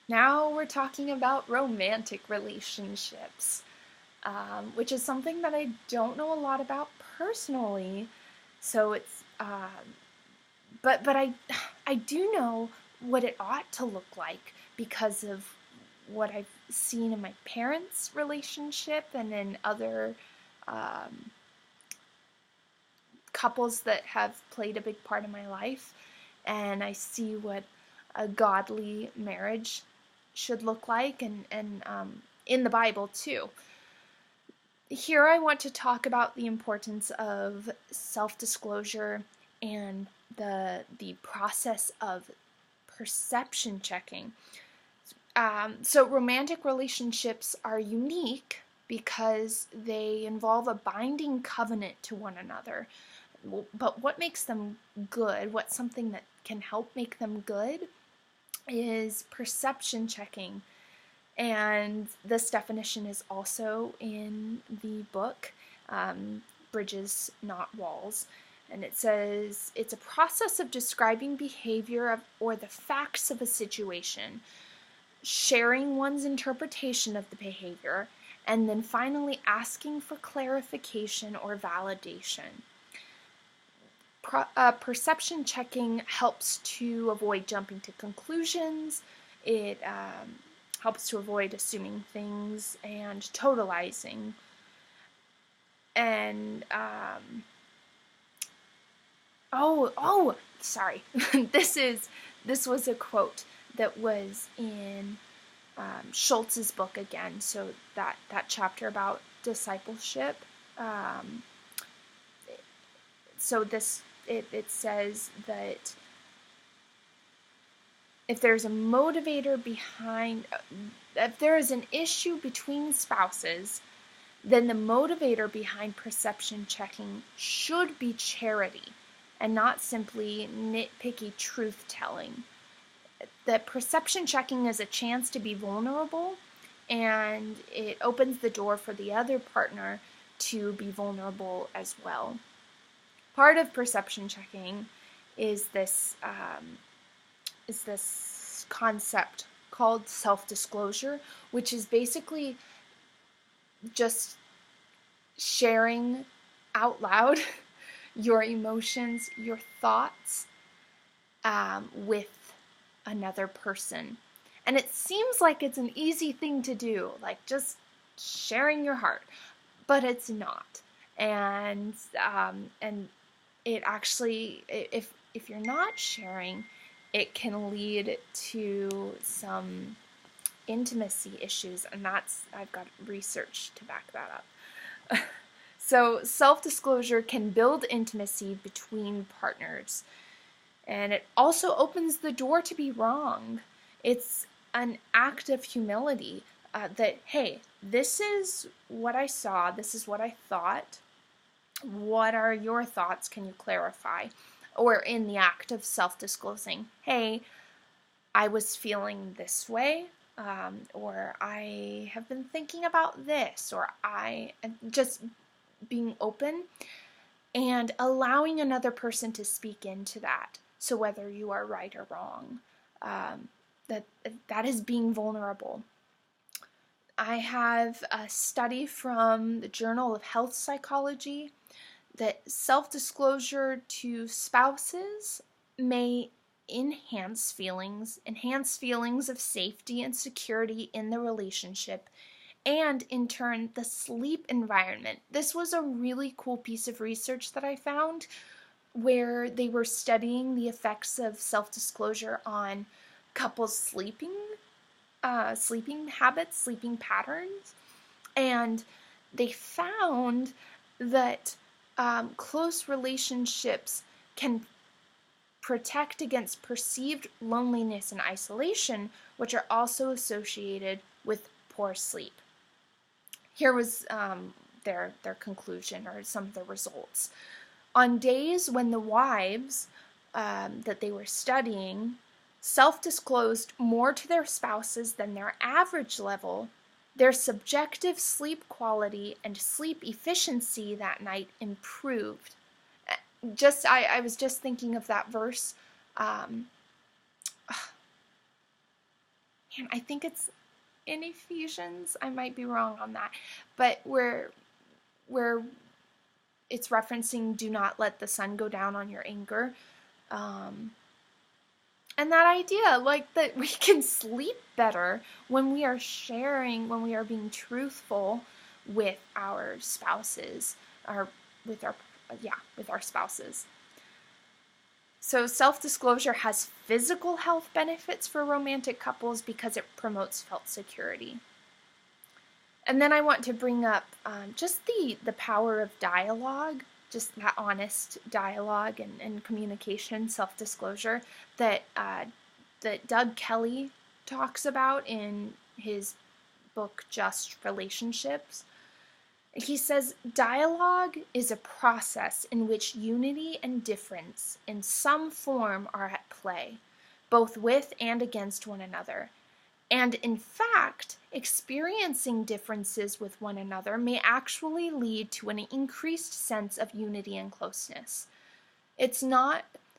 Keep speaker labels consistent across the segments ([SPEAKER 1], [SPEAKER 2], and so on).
[SPEAKER 1] Now we're talking about romantic relationships, which is something that I don't know a lot about personally. So but I do know what it ought to look like because of what I've seen in my parents' relationship and in other um, couples that have played a big part in my life, and I see what a godly marriage should look like, and in the Bible too. Here I want to talk about the importance of self-disclosure and the process of perception checking. So romantic relationships are unique because they involve a binding covenant to one another. But what makes them good, what's something that can help make them good, is perception checking. And this definition is also in the book, Bridges, Not Walls. And it says it's a process of describing behavior or the facts of a situation, sharing one's interpretation of the behavior, and then finally asking for clarification or validation. Perception checking helps to avoid jumping to conclusions. It helps to avoid assuming things and totalizing. And sorry. This was a quote that was in Schultz's book again. So that chapter about discipleship. So it says that if there's a motivator behind, if there is an issue between spouses, then the motivator behind perception checking should be charity and not simply nitpicky truth-telling. That perception checking is a chance to be vulnerable, and it opens the door for the other partner to be vulnerable as well. Part of perception checking is this concept called self-disclosure, which is basically just sharing out loud your emotions, your thoughts with another person. And it seems like it's an easy thing to do, like just sharing your heart, but it's not. And it actually, if you're not sharing, it can lead to some intimacy issues, and I've got research to back that up. So self-disclosure can build intimacy between partners, and it also opens the door to be wrong. It's an act of humility that, hey, this is what I saw, this is what I thought. What are your thoughts? Can you clarify? Or in the act of self-disclosing, hey, I was feeling this way, or I have been thinking about this, or I just being open and allowing another person to speak into that. So whether you are right or wrong, that is being vulnerable. I have a study from the Journal of Health Psychology that self-disclosure to spouses may enhance feelings of safety and security in the relationship, and in turn, the sleep environment. This was a really cool piece of research that I found where they were studying the effects of self-disclosure on couples' sleeping habits, sleeping patterns, and they found that close relationships can protect against perceived loneliness and isolation, which are also associated with poor sleep. Here was their conclusion, or some of the results. On days when the wives that they were studying self-disclosed more to their spouses than their average level, their subjective sleep quality and sleep efficiency that night improved. I was just thinking of that verse. man, I think it's in Ephesians. I might be wrong on that, but where it's referencing, do not let the sun go down on your anger. And that idea, like, that we can sleep better when we are sharing, when we are being truthful with our spouses, with our spouses. So self-disclosure has physical health benefits for romantic couples because it promotes felt security. And then I want to bring up just the power of dialogue, just that honest dialogue and communication, self-disclosure that Doug Kelly talks about in his book, Just Relationships. He says, dialogue is a process in which unity and difference in some form are at play, both with and against one another. And in fact, experiencing differences with one another may actually lead to an increased sense of unity and closeness.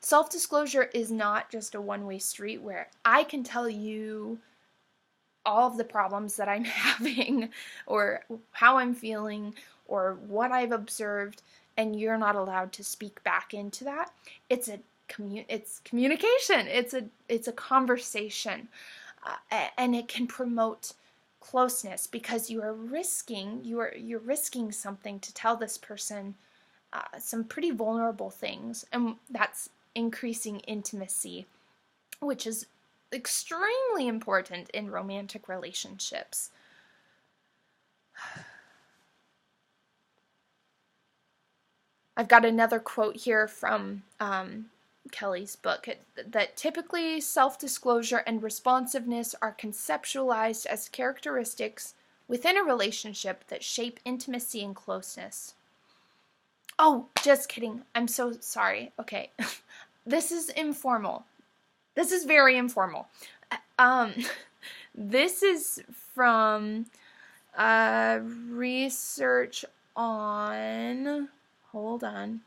[SPEAKER 1] Self-disclosure is not just a one-way street where I can tell you all of the problems that I'm having or how I'm feeling or what I've observed, and you're not allowed to speak back into that. It's communication. It's a conversation. And it can promote closeness because you're risking something to tell this person some pretty vulnerable things, and that's increasing intimacy, which is extremely important in romantic relationships. I've got another quote here from Kelly's book, that typically self-disclosure and responsiveness are conceptualized as characteristics within a relationship that shape intimacy and closeness. Oh, just kidding. I'm so sorry. Okay. This is informal. This is very informal. This is from research on, hold on.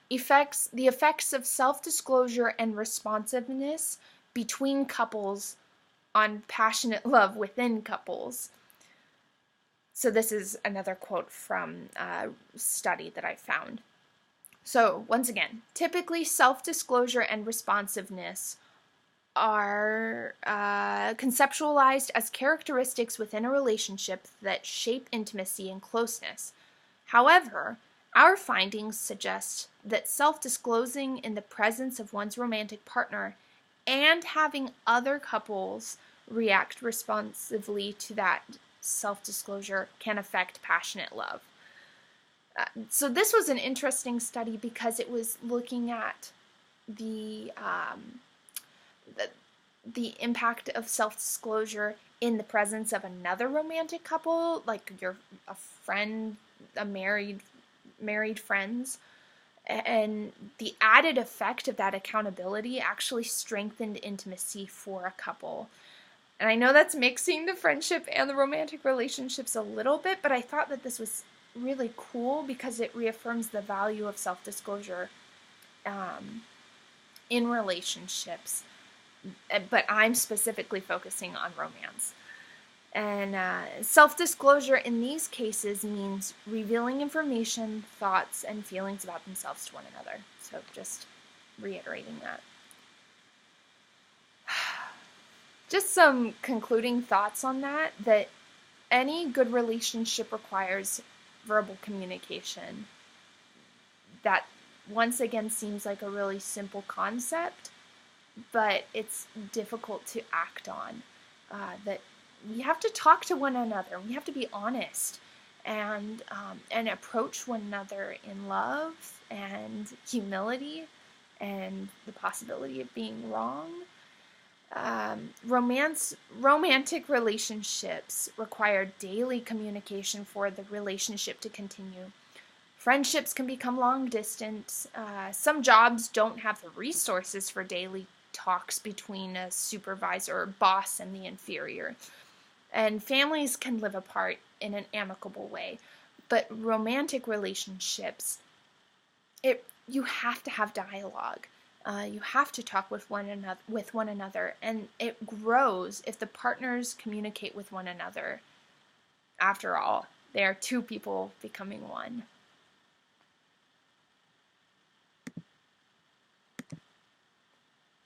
[SPEAKER 1] The effects of self-disclosure and responsiveness between couples on passionate love within couples. So this is another quote from a study that I found. So once again, typically self-disclosure and responsiveness are conceptualized as characteristics within a relationship that shape intimacy and closeness. However, our findings suggest that self-disclosing in the presence of one's romantic partner and having other couples react responsively to that self-disclosure can affect passionate love. So this was an interesting study because it was looking at the impact of self-disclosure in the presence of another romantic couple, like a friend, a married friends, and the added effect of that accountability actually strengthened intimacy for a couple. And I know that's mixing the friendship and the romantic relationships a little bit, but I thought that this was really cool because it reaffirms the value of self-disclosure in relationships. But I'm specifically focusing on romance. And self-disclosure in these cases means revealing information, thoughts, and feelings about themselves to one another. So just reiterating that. Just some concluding thoughts on that any good relationship requires verbal communication. That, once again, seems like a really simple concept, but it's difficult to act on. That we have to talk to one another. We have to be honest and approach one another in love and humility and the possibility of being wrong. Romantic relationships require daily communication for the relationship to continue. Friendships can become long distance. Some jobs don't have the resources for daily talks between a supervisor or boss and the inferior. And families can live apart in an amicable way. But romantic relationships you have to have dialogue. You have to talk with one another, and it grows if the partners communicate with one another. After all, they are two people becoming one.